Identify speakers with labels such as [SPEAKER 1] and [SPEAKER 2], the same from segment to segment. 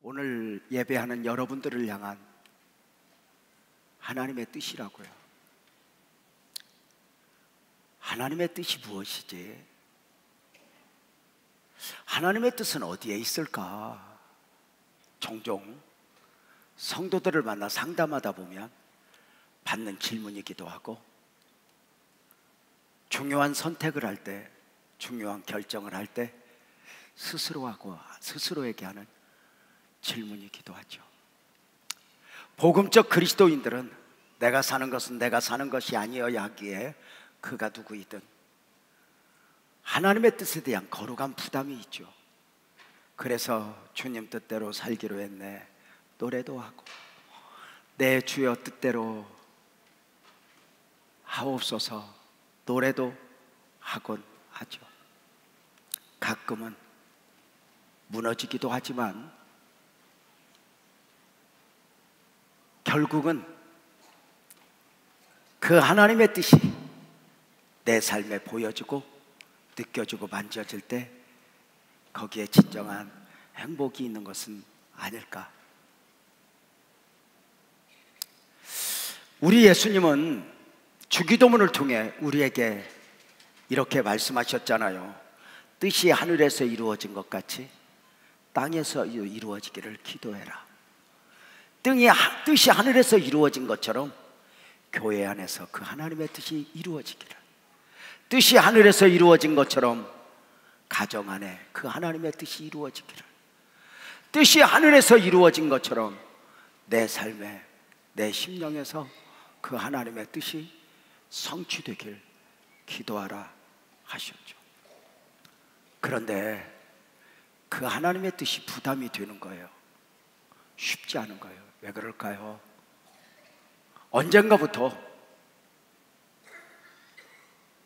[SPEAKER 1] 오늘 예배하는 여러분들을 향한 하나님의 뜻이라고요. 하나님의 뜻이 무엇이지? 하나님의 뜻은 어디에 있을까? 종종 성도들을 만나 상담하다 보면 받는 질문이기도 하고, 중요한 선택을 할 때, 중요한 결정을 할 때 스스로에게 하는 질문이기도 하죠. 복음적 그리스도인들은 내가 사는 것은 내가 사는 것이 아니어야 하기에 그가 누구이든 하나님의 뜻에 대한 거룩한 부담이 있죠. 그래서 주님 뜻대로 살기로 했네 노래도 하고, 내 주여 뜻대로 하옵소서 노래도 하곤 하죠. 가끔은 무너지기도 하지만 결국은 그 하나님의 뜻이 내 삶에 보여지고 느껴지고 만져질 때 거기에 진정한 행복이 있는 것은 아닐까. 우리 예수님은 주기도문을 통해 우리에게 이렇게 말씀하셨잖아요. 뜻이 하늘에서 이루어진 것 같이 땅에서 이루어지기를 기도해라. 뜻이 하늘에서 이루어진 것처럼 교회 안에서 그 하나님의 뜻이 이루어지기를, 뜻이 하늘에서 이루어진 것처럼 가정 안에 그 하나님의 뜻이 이루어지기를, 뜻이 하늘에서 이루어진 것처럼 내 삶에, 내 심령에서 그 하나님의 뜻이 성취되길 기도하라 하셨죠. 그런데 그 하나님의 뜻이 부담이 되는 거예요. 쉽지 않은 거예요. 왜 그럴까요? 언젠가부터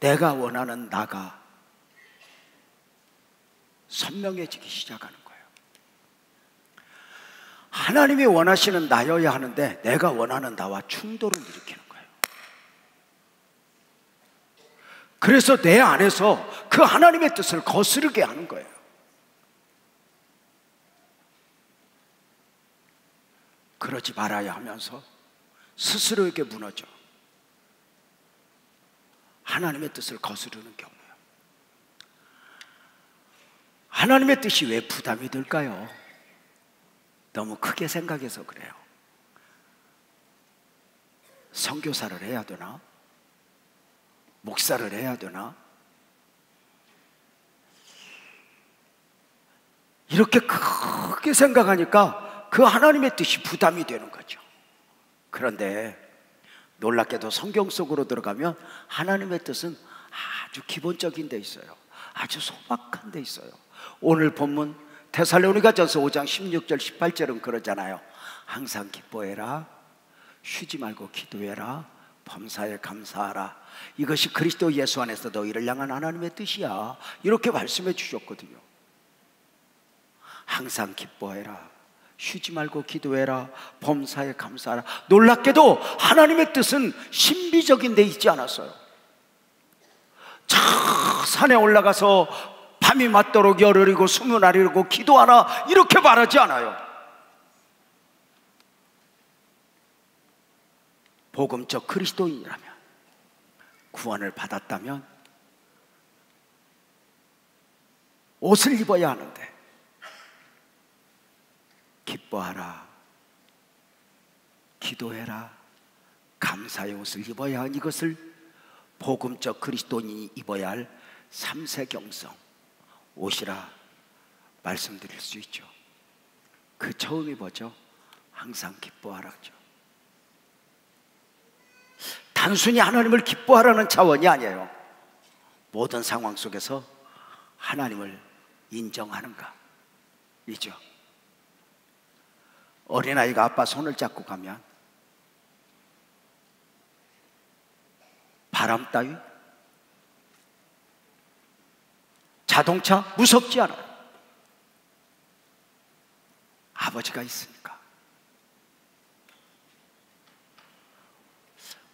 [SPEAKER 1] 내가 원하는 나가 선명해지기 시작하는 거예요. 하나님이 원하시는 나여야 하는데 내가 원하는 나와 충돌을 일으키는 거예요. 그래서 내 안에서 그 하나님의 뜻을 거스르게 하는 거예요. 그러지 말아야 하면서 스스로에게 무너져 하나님의 뜻을 거스르는 경우예요. 하나님의 뜻이 왜 부담이 될까요? 너무 크게 생각해서 그래요. 선교사를 해야 되나? 목사를 해야 되나? 이렇게 크게 생각하니까 그 하나님의 뜻이 부담이 되는 거죠. 그런데 놀랍게도 성경 속으로 들어가면 하나님의 뜻은 아주 기본적인 데 있어요. 아주 소박한 데 있어요. 오늘 본문 데살로니가전서 5장 16절 18절은 그러잖아요. 항상 기뻐해라, 쉬지 말고 기도해라, 범사에 감사하라. 이것이 그리스도 예수 안에서 너희를 향한 하나님의 뜻이야. 이렇게 말씀해 주셨거든요. 항상 기뻐해라, 쉬지 말고 기도해라, 범사에 감사하라. 놀랍게도 하나님의 뜻은 신비적인 데 있지 않았어요. 저 산에 올라가서 밤이 맞도록 열흘이고 20날이고 기도하라 이렇게 말하지 않아요. 복음적 그리스도인이라면, 구원을 받았다면 옷을 입어야 하는데 기뻐하라, 기도해라, 감사의 옷을 입어야 하는 이것을 복음적 그리스도인이 입어야 할 3세경성 옷이라 말씀드릴 수 있죠. 그 처음이 뭐죠? 항상 기뻐하라죠. 단순히 하나님을 기뻐하라는 차원이 아니에요. 모든 상황 속에서 하나님을 인정하는가 이죠. 어린아이가 아빠 손을 잡고 가면 바람 따위, 자동차 무섭지 않아요. 아버지가 있으니까.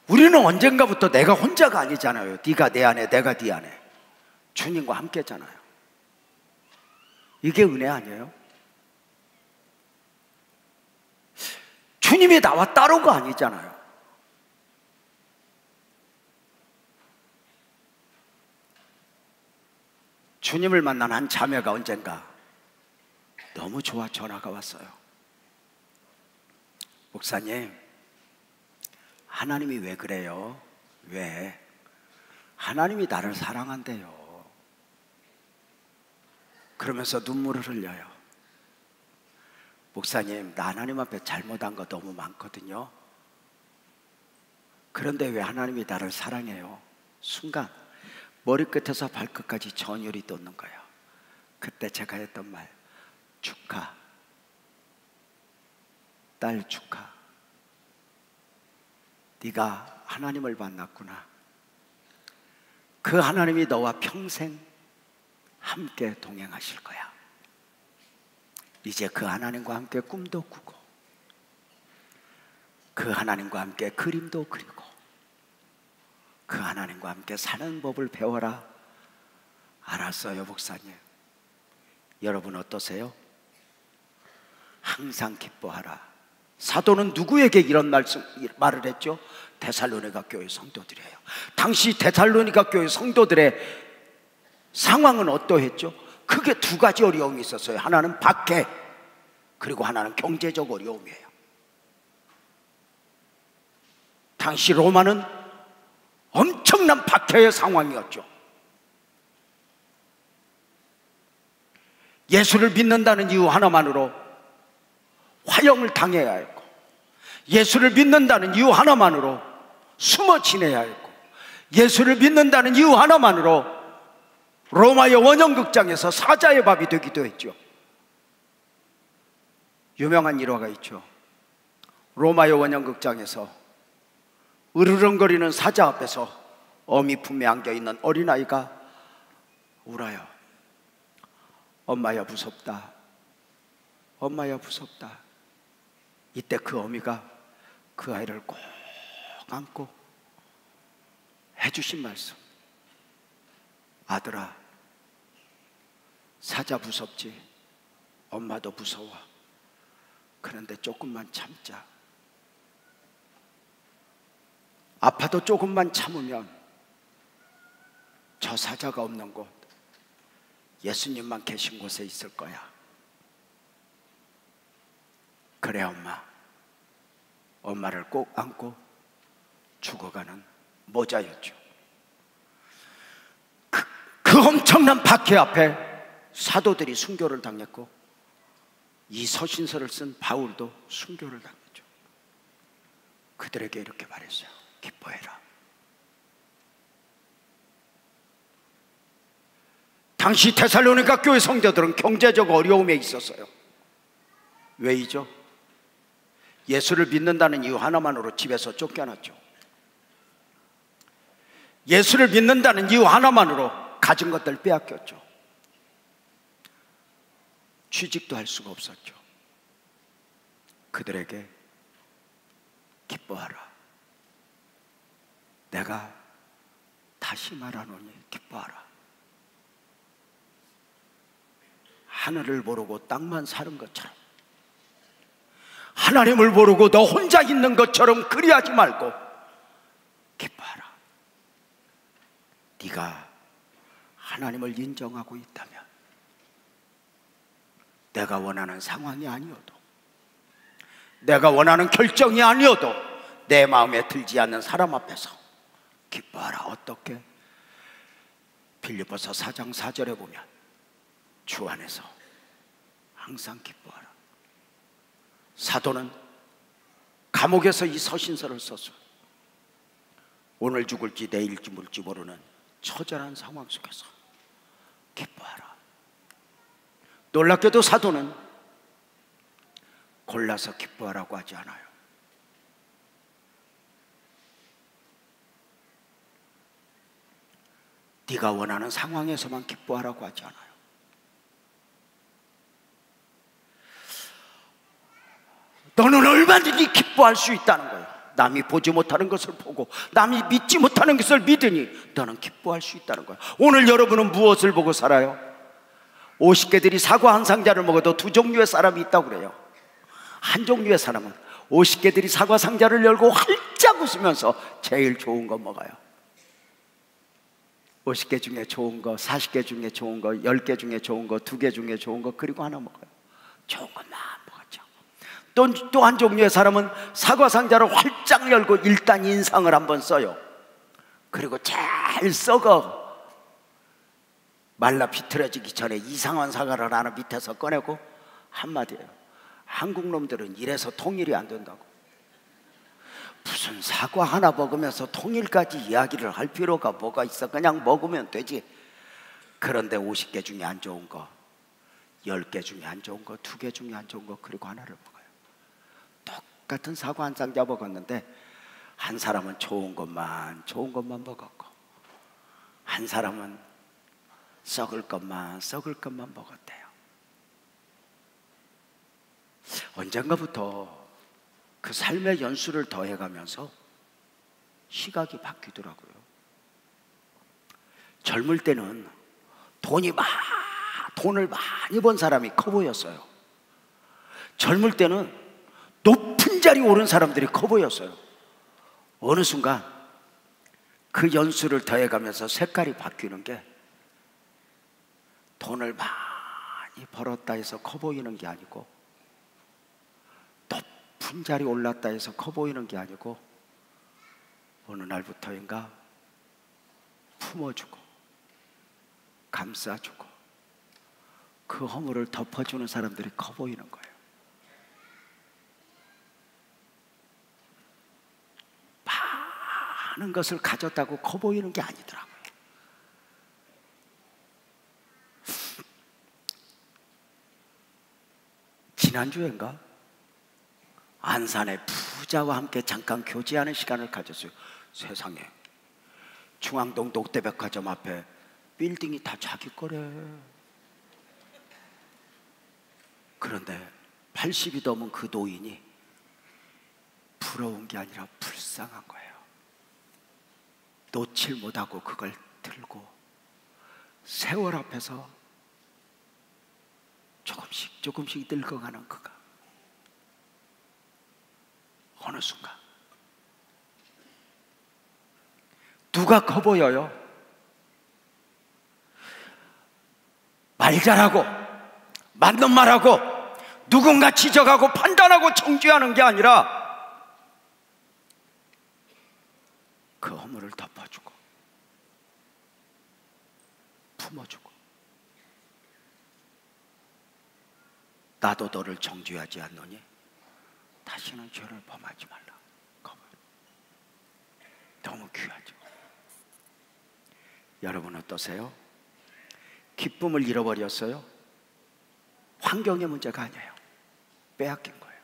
[SPEAKER 1] 우리는 언젠가부터 내가 혼자가 아니잖아요. 네가 내 안에, 내가 네 안에. 주님과 함께잖아요. 이게 은혜 아니에요? 주님이 나와 따른 거 아니잖아요. 주님을 만난 한 자매가 언젠가 너무 좋아 전화가 왔어요. 목사님, 하나님이 왜 그래요? 왜? 하나님이 나를 사랑한대요. 그러면서 눈물을 흘려요. 목사님, 나 하나님 앞에 잘못한 거 너무 많거든요. 그런데 왜 하나님이 나를 사랑해요? 순간 머리끝에서 발끝까지 전율이 돋는 거예요. 그때 제가 했던 말, 축하, 딸 축하. 네가 하나님을 만났구나. 그 하나님이 너와 평생 함께 동행하실 거야. 이제 그 하나님과 함께 꿈도 꾸고, 그 하나님과 함께 그림도 그리고, 그 하나님과 함께 사는 법을 배워라. 알았어요, 목사님. 여러분 어떠세요? 항상 기뻐하라. 사도는 누구에게 이런 말을 했죠? 데살로니가 교회 성도들이에요. 당시 데살로니가 교회 성도들의 상황은 어떠했죠? 크게 두 가지 어려움이 있었어요. 하나는 박해, 그리고 하나는 경제적 어려움이에요. 당시 로마는 엄청난 박해의 상황이었죠. 예수를 믿는다는 이유 하나만으로 화형을 당해야 했고, 예수를 믿는다는 이유 하나만으로 숨어 지내야 했고, 예수를 믿는다는 이유 하나만으로 로마의 원형극장에서 사자의 밥이 되기도 했죠. 유명한 일화가 있죠. 로마의 원형극장에서 으르렁거리는 사자 앞에서 어미 품에 안겨있는 어린아이가 울어요. 엄마야 무섭다, 엄마야 무섭다. 이때 그 어미가 그 아이를 꼭 안고 해주신 말씀, 아들아, 사자 무섭지? 엄마도 무서워. 그런데 조금만 참자. 아파도 조금만 참으면 저 사자가 없는 곳, 예수님만 계신 곳에 있을 거야. 그래 엄마. 엄마를 꼭 안고 죽어가는 모자였죠. 그 엄청난 박해 앞에 사도들이 순교를 당했고, 이 서신서를 쓴 바울도 순교를 당했죠. 그들에게 이렇게 말했어요. 기뻐해라. 당시 데살로니가 교회 성도들은 경제적 어려움에 있었어요. 왜이죠? 예수를 믿는다는 이유 하나만으로 집에서 쫓겨났죠. 예수를 믿는다는 이유 하나만으로 가진 것들 빼앗겼죠. 취직도 할 수가 없었죠. 그들에게 기뻐하라. 내가 다시 말하노니 기뻐하라. 하늘을 모르고 땅만 사는 것처럼, 하나님을 모르고 너 혼자 있는 것처럼 그리하지 말고 기뻐하라. 네가 하나님을 인정하고 있다면, 내가 원하는 상황이 아니어도, 내가 원하는 결정이 아니어도 내 마음에 들지 않는 사람 앞에서 기뻐하라. 어떻게? 빌립보서 4장 4절에 보면 주 안에서 항상 기뻐하라. 사도는 감옥에서 이 서신서를 썼어요. 오늘 죽을지 내일지 물지 모르는 처절한 상황 속에서 기뻐하라. 놀랍게도 사도는 골라서 기뻐하라고 하지 않아요. 네가 원하는 상황에서만 기뻐하라고 하지 않아요. 너는 얼마든지 기뻐할 수 있다는 거예요. 남이 보지 못하는 것을 보고 남이 믿지 못하는 것을 믿으니 너는 기뻐할 수 있다는 거예요. 오늘 여러분은 무엇을 보고 살아요? 50개들이 사과 한 상자를 먹어도 두 종류의 사람이 있다고 그래요. 한 종류의 사람은 50개들이 사과 상자를 열고 활짝 웃으면서 제일 좋은 거 먹어요. 50개 중에 좋은 거, 40개 중에 좋은 거, 10개 중에 좋은 거, 2개 중에 좋은 거, 그리고 하나 먹어요. 좋은 것만 먹었죠. 또 한 종류의 사람은 사과 상자를 활짝 열고 일단 인상을 한번 써요. 그리고 잘 썩어 말라 비틀어지기 전에 이상한 사과를 하나 밑에서 꺼내고 한마디예요. 한국 놈들은 이래서 통일이 안 된다고. 무슨 사과 하나 먹으면서 통일까지 이야기를 할 필요가 뭐가 있어. 그냥 먹으면 되지. 그런데 50개 중에 안 좋은 거, 10개 중에 안 좋은 거, 2개 중에 안 좋은 거, 그리고 하나를 먹어요. 똑같은 사과 한 상자 먹었는데 한 사람은 좋은 것만 먹었고 한 사람은 썩을 것만 먹었대요. 언젠가부터 그 삶의 연수를 더해가면서 시각이 바뀌더라고요. 젊을 때는 돈을 많이 번 사람이 커 보였어요. 젊을 때는 높은 자리 오른 사람들이 커 보였어요. 어느 순간 그 연수를 더해가면서 색깔이 바뀌는 게 돈을 많이 벌었다 해서 커 보이는 게 아니고 높은 자리 올랐다 해서 커 보이는 게 아니고 어느 날부터인가 품어주고 감싸주고 그 허물을 덮어주는 사람들이 커 보이는 거예요. 많은 것을 가졌다고 커 보이는 게 아니더라고요. 지난주엔가 안산의 부자와 함께 잠깐 교제하는 시간을 가졌어요. 세상에 중앙동 롯데백화점 앞에 빌딩이 다 자기 거래. 그런데 80이 넘은 그 노인이 부러운 게 아니라 불쌍한 거예요. 놓칠 못하고 그걸 들고 세월 앞에서 조금씩 늙어가는 그가 어느 순간 누가 커 보여요? 말 잘하고 맞는 말하고 누군가 지적하고 판단하고 정죄하는 게 아니라 그 허물을 덮어주고 품어주고 나도 너를 정죄하지 않노니 다시는 죄를 범하지 말라. 너무 귀하죠. 여러분 어떠세요? 기쁨을 잃어버렸어요? 환경의 문제가 아니에요. 빼앗긴 거예요.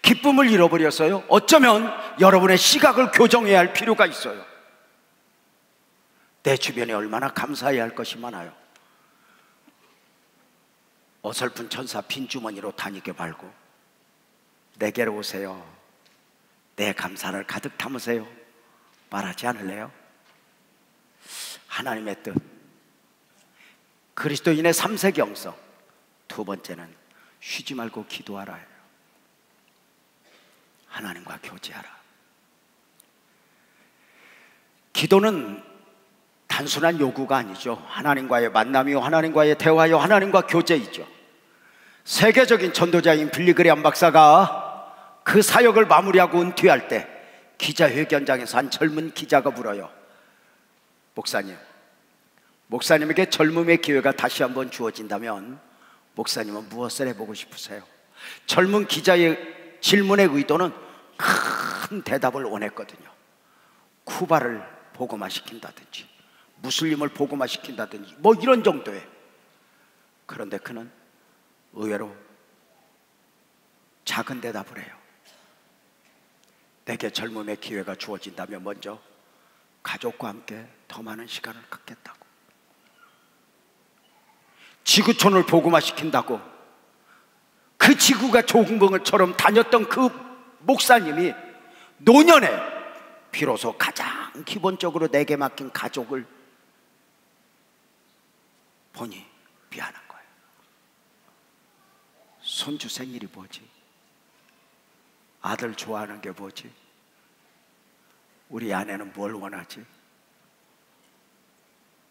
[SPEAKER 1] 기쁨을 잃어버렸어요? 어쩌면 여러분의 시각을 교정해야 할 필요가 있어요. 내 주변에 얼마나 감사해야 할 것이 많아요. 어설픈 천사 빈주머니로 다니게 말고 내게로 오세요. 내 감사를 가득 담으세요. 말하지 않을래요? 하나님의 뜻, 그리스도인의 3세 경성. 두 번째는 쉬지 말고 기도하라예요. 하나님과 교제하라. 기도는 단순한 요구가 아니죠. 하나님과의 만남이요, 하나님과의 대화요, 하나님과 교제이죠. 세계적인 전도자인 빌리그레암 박사가 그 사역을 마무리하고 은퇴할 때 기자회견장에서 한 젊은 기자가 물어요. 목사님에게 젊음의 기회가 다시 한번 주어진다면 목사님은 무엇을 해보고 싶으세요? 젊은 기자의 질문의 의도는 큰 대답을 원했거든요. 쿠바를 복음화시킨다든지 무슬림을 복음화시킨다든지 뭐 이런 정도에. 그런데 그는 의외로 작은 대답을 해요. 내게 젊음의 기회가 주어진다면 먼저 가족과 함께 더 많은 시간을 갖겠다고. 지구촌을 복음화시킨다고. 그 지구가 조국봉처럼 다녔던 그 목사님이 노년에 비로소 가장 기본적으로 내게 맡긴 가족을 보니 미안한 거예요. 손주 생일이 뭐지? 아들 좋아하는 게 뭐지? 우리 아내는 뭘 원하지?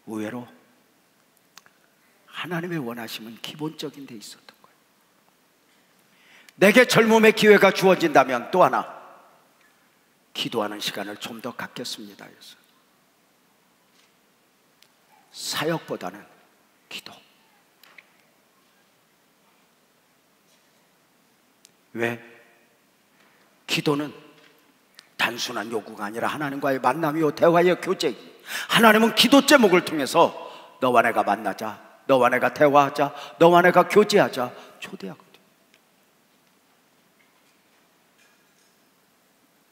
[SPEAKER 1] 의외로 하나님의 원하심은 기본적인 데 있었던 거예요. 내게 젊음의 기회가 주어진다면 또 하나 기도하는 시간을 좀 더 갖겠습니다. 그래서 사역보다는 기도. 왜? 기도는 단순한 요구가 아니라 하나님과의 만남이요 대화의 교제. 하나님은 기도 제목을 통해서 너와 내가 만나자, 너와 내가 대화하자, 너와 내가 교제하자 초대하거든요.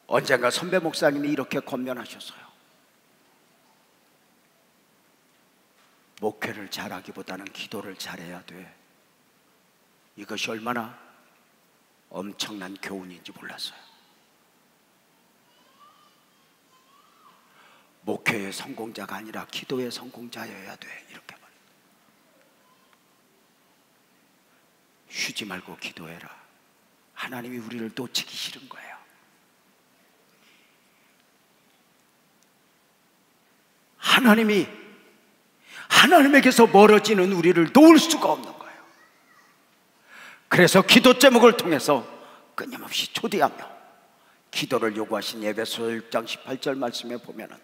[SPEAKER 1] 언젠가 선배 목사님이 이렇게 권면하셨어요. 목회를 잘하기보다는 기도를 잘해야 돼. 이것이 얼마나 엄청난 교훈인지 몰랐어요. 목회의 성공자가 아니라 기도의 성공자여야 돼. 이렇게 말. 쉬지 말고 기도해라. 하나님이 우리를 놓치기 싫은 거예요. 하나님에게서 멀어지는 우리를 놓을 수가 없는 거예요. 그래서 기도 제목을 통해서 끊임없이 초대하며 기도를 요구하신 에베소 1장 18절 말씀에 보면은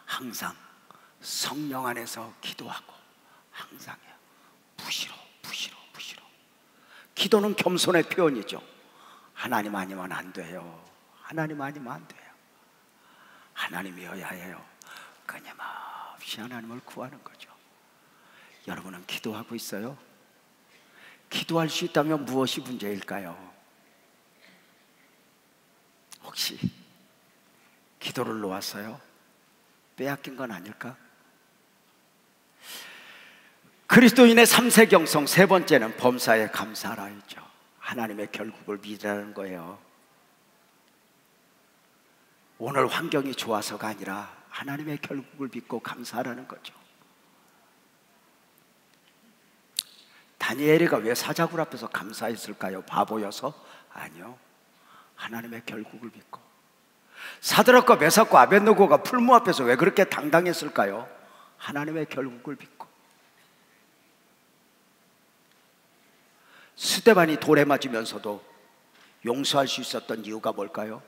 [SPEAKER 1] 항상 성령 안에서 기도하고 항상이요. 부시로. 기도는 겸손의 표현이죠. 하나님 아니면 안 돼요. 하나님 아니면 안 돼요. 하나님이어야 해요. 끊임없이 하나님을 구하는 거죠. 여러분은 기도하고 있어요? 기도할 수 있다면 무엇이 문제일까요? 혹시 기도를 놓았어요? 빼앗긴 건 아닐까? 그리스도인의 3세 경성 세 번째는 범사에 감사하라 했죠. 하나님의 결국을 믿으라는 거예요. 오늘 환경이 좋아서가 아니라 하나님의 결국을 믿고 감사하라는 거죠. 다니엘이가 왜 사자굴 앞에서 감사했을까요? 바보여서? 아니요. 하나님의 결국을 믿고. 사드락과 메삭과 아벳느고가 풀무 앞에서 왜 그렇게 당당했을까요? 하나님의 결국을 믿고. 스데반이 돌에 맞으면서도 용서할 수 있었던 이유가 뭘까요?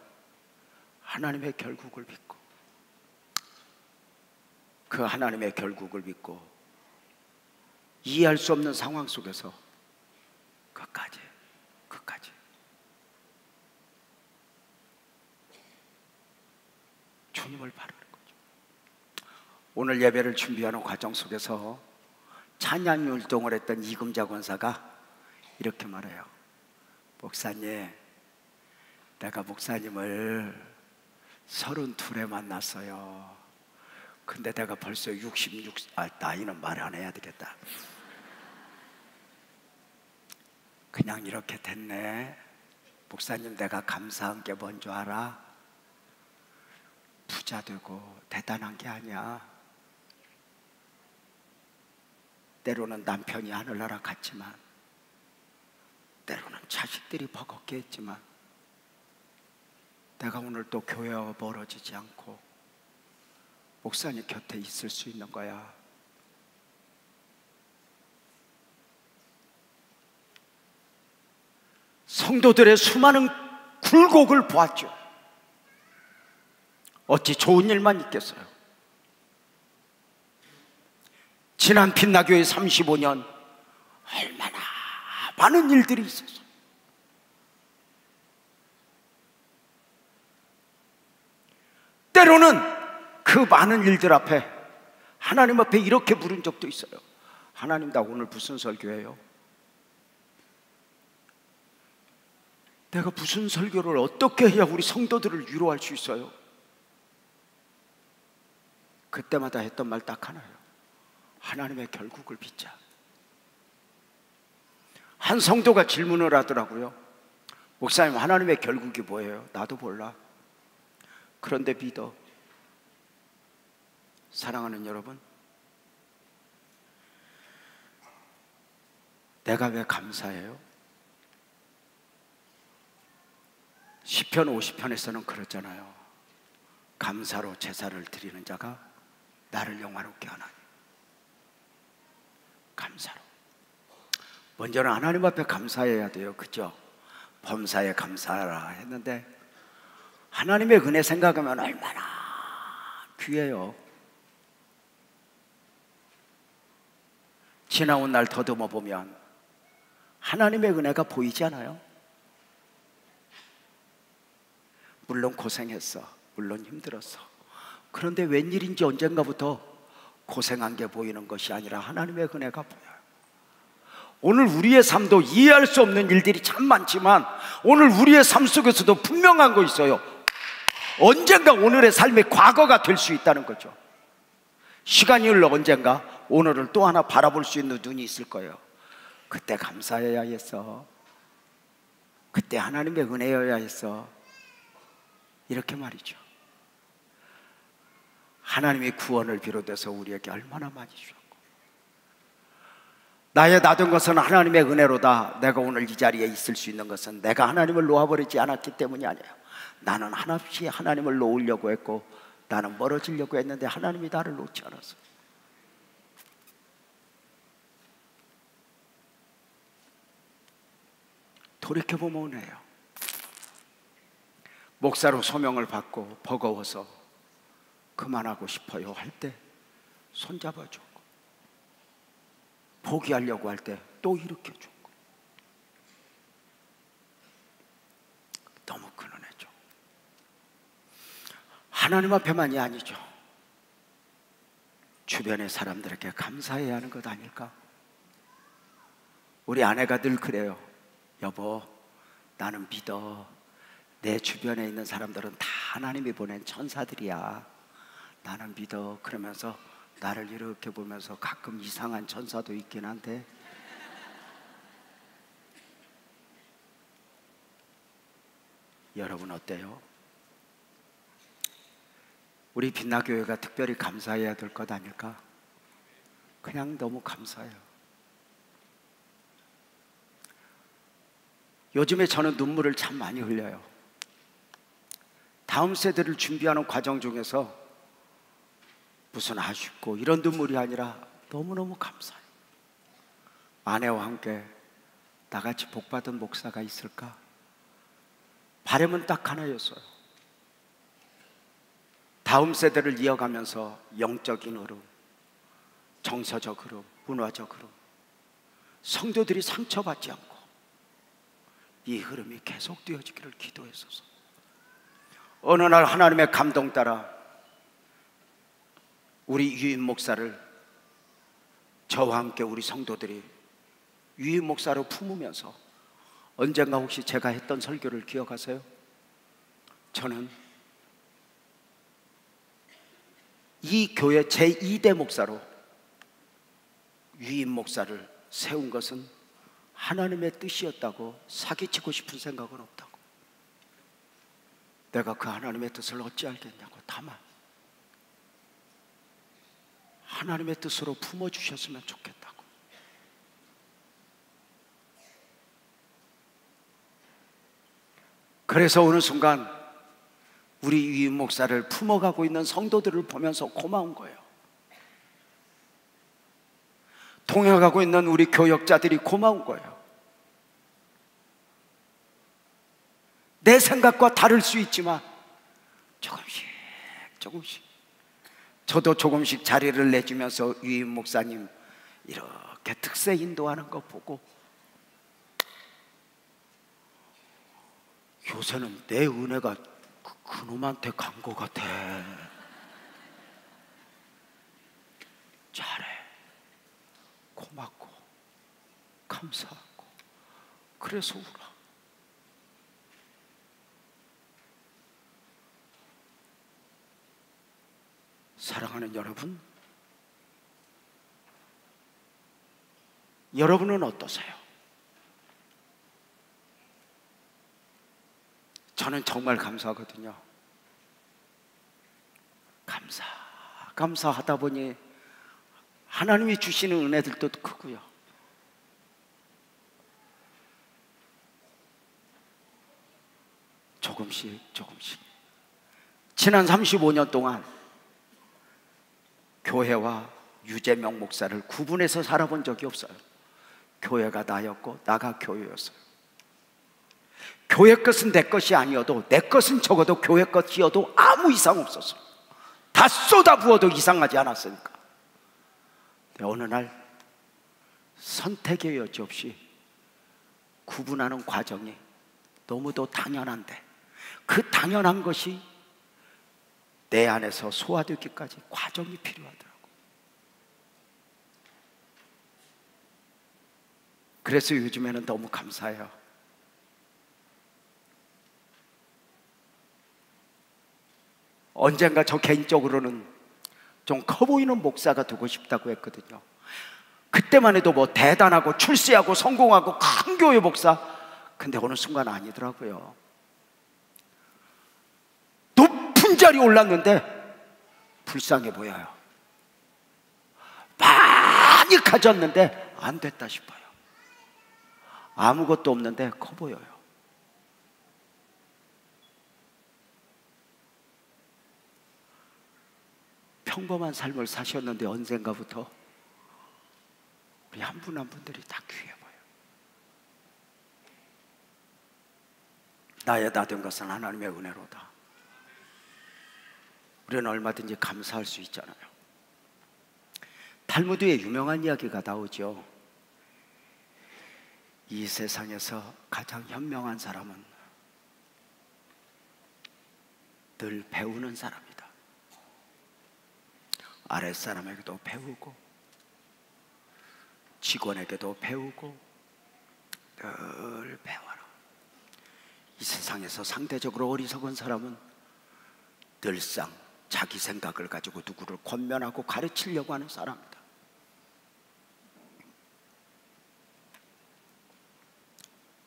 [SPEAKER 1] 하나님의 결국을 믿고. 그 하나님의 결국을 믿고 이해할 수 없는 상황 속에서 끝까지 주님을 바라는 거죠. 오늘 예배를 준비하는 과정 속에서 찬양 율동을 했던 이금자 권사가 이렇게 말해요. 목사님, 내가 목사님을 32에 만났어요. 근데 내가 벌써 66, 나이는 말 안 해야 되겠다. 그냥 이렇게 됐네. 목사님, 내가 감사한 게 뭔지 알아? 부자 되고 대단한 게 아니야. 때로는 남편이 하늘나라 갔지만, 때로는 자식들이 버겁게 했지만, 내가 오늘 또 교회와 멀어지지 않고 목사님 곁에 있을 수 있는 거야. 성도들의 수많은 굴곡을 보았죠. 어찌 좋은 일만 있겠어요? 지난 빛나교회 35년 얼마나 많은 일들이 있었어요. 때로는 그 많은 일들 앞에 하나님 앞에 이렇게 물은 적도 있어요. 하나님, 나 오늘 무슨 설교해요? 내가 무슨 설교를 어떻게 해야 우리 성도들을 위로할 수 있어요? 그때마다 했던 말 딱 하나예요. 하나님의 결국을 믿자. 한 성도가 질문을 하더라고요. 목사님, 하나님의 결국이 뭐예요? 나도 몰라. 그런데 믿어. 사랑하는 여러분, 내가 왜 감사해요? 시편 50편에서는 그러잖아요. 감사로 제사를 드리는 자가 나를 영화롭게 하나니. 감사로. 먼저는 하나님 앞에 감사해야 돼요. 그죠? 범사에 감사하라 했는데 하나님의 은혜 생각하면 얼마나 귀해요. 지나온 날 더듬어 보면 하나님의 은혜가 보이지 않아요? 물론 고생했어, 물론 힘들었어. 그런데 웬일인지 언젠가부터 고생한 게 보이는 것이 아니라 하나님의 은혜가 보여요. 오늘 우리의 삶도 이해할 수 없는 일들이 참 많지만 오늘 우리의 삶 속에서도 분명한 거 있어요. 언젠가 오늘의 삶이 과거가 될 수 있다는 거죠. 시간이 흘러 언젠가 오늘을 또 하나 바라볼 수 있는 눈이 있을 거예요. 그때 감사해야 했어. 그때 하나님의 은혜여야 했어. 이렇게 말이죠. 하나님이 구원을 비롯해서 우리에게 얼마나 많이 주셨고, 나의 나된 것은 하나님의 은혜로다. 내가 오늘 이 자리에 있을 수 있는 것은 내가 하나님을 놓아버리지 않았기 때문이 아니에요. 나는 한없이 하나님을 놓으려고 했고 나는 멀어지려고 했는데 하나님이 나를 놓지 않았어. 돌이켜보면 은혜예요. 목사로 소명을 받고 버거워서 그만하고 싶어요 할 때 손잡아주고, 포기하려고 할 때 또 일으켜주고, 너무 큰 은혜죠. 하나님 앞에만이 아니죠. 주변의 사람들에게 감사해야 하는 것 아닐까? 우리 아내가 늘 그래요. 여보, 나는 믿어. 내 주변에 있는 사람들은 다 하나님이 보낸 천사들이야. 나는 믿어. 그러면서 나를 이렇게 보면서 가끔 이상한 천사도 있긴 한데 여러분 어때요? 우리 빛나교회가 특별히 감사해야 될 것 아닐까? 그냥 너무 감사해요. 요즘에 저는 눈물을 참 많이 흘려요. 다음 세대를 준비하는 과정 중에서 무슨 아쉽고 이런 눈물이 아니라 너무너무 감사해요. 아내와 함께 나같이 복받은 목사가 있을까? 바람은 딱 하나였어요. 다음 세대를 이어가면서 영적인 흐름, 정서적 흐름, 문화적 흐름, 성도들이 상처받지 않고 이 흐름이 계속되어지기를 기도했소서. 어느 날 하나님의 감동 따라 우리 유임 목사를 저와 함께 우리 성도들이 유임 목사로 품으면서, 언젠가 혹시 제가 했던 설교를 기억하세요? 저는 이 교회 제2대 목사로 유임 목사를 세운 것은 하나님의 뜻이었다고, 사기치고 싶은 생각은 없다고. 내가 그 하나님의 뜻을 어찌 알겠냐고. 다만 하나님의 뜻으로 품어주셨으면 좋겠다고. 그래서 어느 순간 우리 유임 목사를 품어가고 있는 성도들을 보면서 고마운 거예요. 동행하고 있는 우리 교역자들이 고마운 거예요. 내 생각과 다를 수 있지만 조금씩 저도 조금씩 자리를 내주면서 유임 목사님 이렇게 특세 인도하는 거 보고, 요새는 내 은혜가 그놈한테 간 것 같아. 잘해, 고맙고 감사하고, 그래서 울어. 사랑하는 여러분, 여러분은 어떠세요? 저는 정말 감사하거든요. 감사하다 보니 하나님이 주시는 은혜들도 크고요. 조금씩 조금씩 지난 35년 동안 교회와 유재명 목사를 구분해서 살아본 적이 없어요. 교회가 나였고 나가 교회였어요. 교회 것은 내 것이 아니어도 내 것은 적어도 교회 것이어도 아무 이상 없었어요. 다 쏟아부어도 이상하지 않았으니까. 어느 날 선택의 여지 없이 구분하는 과정이 너무도 당연한데 그 당연한 것이 내 안에서 소화되기까지 과정이 필요하더라고요. 그래서 요즘에는 너무 감사해요. 언젠가 저 개인적으로는 좀 커 보이는 목사가 되고 싶다고 했거든요. 그때만 해도 뭐 대단하고 출세하고 성공하고 큰 교회 목사. 근데 어느 순간 아니더라고요. 높은 자리 올랐는데 불쌍해 보여요. 많이 가졌는데 안 됐다 싶어요. 아무것도 없는데 커 보여요. 평범한 삶을 사셨는데 언젠가부터 우리 한 분 한 분들이 다 귀해 보여요. 나의 다 된 것은 하나님의 은혜로다. 우리는 얼마든지 감사할 수 있잖아요. 탈무드에 유명한 이야기가 나오죠. 이 세상에서 가장 현명한 사람은 늘 배우는 사람이다. 아랫사람에게도 배우고 직원에게도 배우고 늘 배워라. 이 세상에서 상대적으로 어리석은 사람은 늘상 자기 생각을 가지고 누구를 권면하고 가르치려고 하는 사람이다.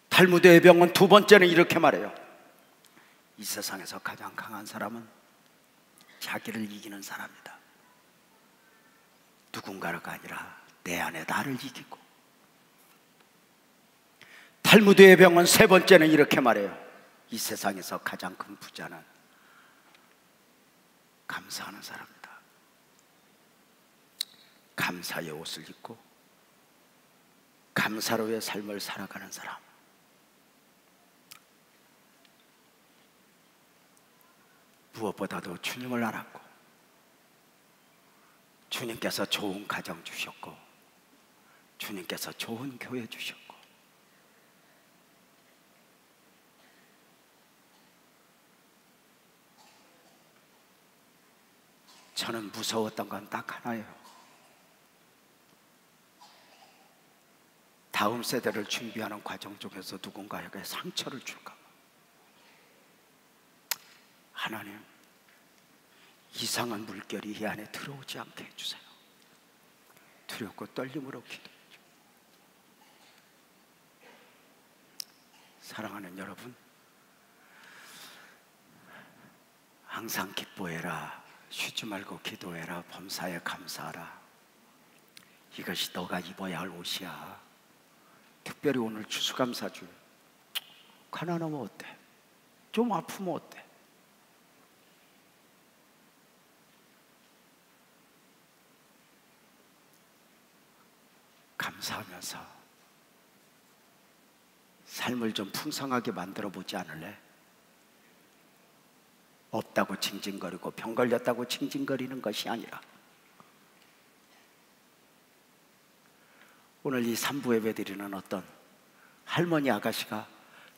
[SPEAKER 1] 탈무드의 병은 두 번째는 이렇게 말해요. 이 세상에서 가장 강한 사람은 자기를 이기는 사람이다. 누군가가 아니라 내 안에 나를 이기고. 탈무드의 병은 세 번째는 이렇게 말해요. 이 세상에서 가장 큰 부자는 감사하는 사람이다. 감사의 옷을 입고 감사로의 삶을 살아가는 사람. 무엇보다도 주님을 알았고 주님께서 좋은 가정 주셨고 주님께서 좋은 교회 주셨고 저는 무서웠던 건 딱 하나예요. 다음 세대를 준비하는 과정 중에서 누군가에게 상처를 줄까 봐. 하나님, 이상한 물결이 이 안에 들어오지 않게 해주세요. 두렵고 떨림으로 기도해줘. 사랑하는 여러분, 항상 기뻐해라, 쉬지 말고 기도해라, 범사에 감사하라. 이것이 너가 입어야 할 옷이야. 특별히 오늘 추수감사주. 가난하면 어때? 좀 아프면 어때? 감사하면서 삶을 좀 풍성하게 만들어 보지 않을래? 없다고 징징거리고 병 걸렸다고 징징거리는 것이 아니라 오늘 이 3부 예배 드리는 어떤 할머니 아가씨가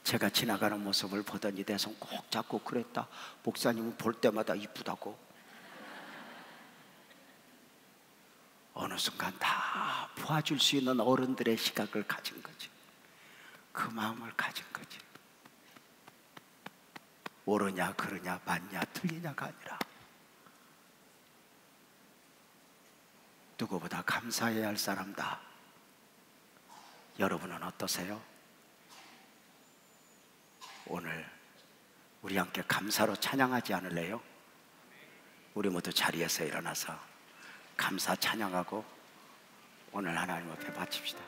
[SPEAKER 1] 제가 지나가는 모습을 보더니 내 손 꼭 잡고 그랬다. 목사님은 볼 때마다 이쁘다고. 어느 순간 다 보아줄 수 있는 어른들의 시각을 가진 거지. 그 마음을 가진 거지. 옳으냐 그르냐 맞냐 틀리냐가 아니라 누구보다 감사해야 할 사람다. 여러분은 어떠세요? 오늘 우리 함께 감사로 찬양하지 않을래요? 우리 모두 자리에서 일어나서 감사 찬양하고 오늘 하나님 앞에 바칩시다.